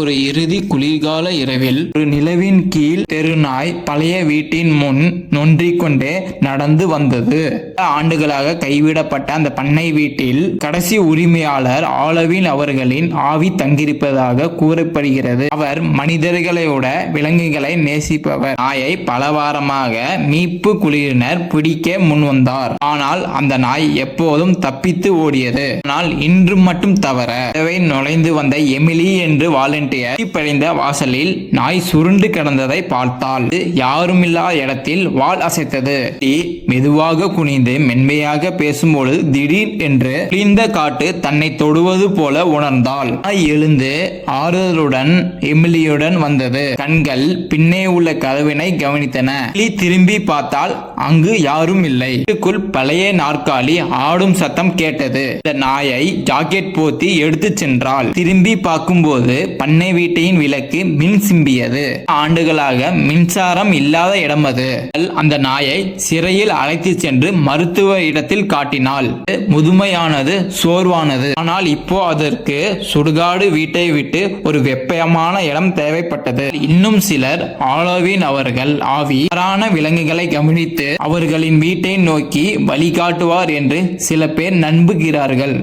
ஒரு இறுதி குளிர்கால இரவில் ஒரு நிலவின் கீழ் தெருநாய் பழைய வீட்டின் முன் நொன்றிக் கொண்டே நடந்து வந்தது. பல ஆண்டுகளாக கைவிடப்பட்ட அந்த பண்ணை வீட்டில் கடைசி உரிமையாளர் ஆலவின் அவர்களின் ஆவி தங்கியிருப்பதாக கூறப்படுகிறது. அவர் மனிதர்களையோட விலங்குகளை நேசிப்பவர். நாயை பல வாரமாக மீட்பு குழுவினர் பிடிக்க முன்வந்தார். ஆனால் அந்த நாய் எப்போதும் தப்பித்து ஓடியது. ஆனால் இன்று மட்டும் தவற நுழைந்து வந்த எமிலி என்று வாலண்டியர் படைந்த வாசலில் நாய் சுருண்டு கிடந்ததை பார்த்தால் யாருமில்லாத இடத்தில் வால் அசைத்தது. மெதுவாக குனிந்து மென்மையாக பேசும்போது திடீர் என்று குளிர்ந்த காட்டு தன்னை தொடுவது போல உணர்ந்தாள். நாய் எழுந்து ஆறுதலுடன் எமிலியுடன் வந்தது. கண்கள் பின்னே உள்ள கதவினை கவனித்தன. திரும்பி பார்த்தால் அங்கு யாரும் இல்லை. வீட்டுக்குள் பழைய நாற்காலி ஆடும் சத்தம் கேட்டது. இந்த நாயை ஜாக்கெட் போத்தி எடுத்து சென்றாள். திரும்பி பார்க்கும்போது பண்ணை வீட்டையின் விளக்கு மின் சிம்பியது. ஆண்டுகளாக மின்சாரம் இல்லாத இடம் அது. அந்த நாயை சிறையில் அழைத்து சென்று மருத்துவ இடத்தில் காட்டினாள். முதுமையானது, சோர்வானது. ஆனால் இப்போ அதற்கு சுடுகாடு வீட்டை விட்டு ஒரு வெப்பமான இடம் தேவைப்பட்டது. இன்னும் சிலர் ஆலோவின் அவர்கள் ஆவி விலங்குகளை கவனித்து அவர்களின் வீட்டை நோக்கி வழிகாட்டுவார் என்று சில பேர் நம்புகிறார்கள்.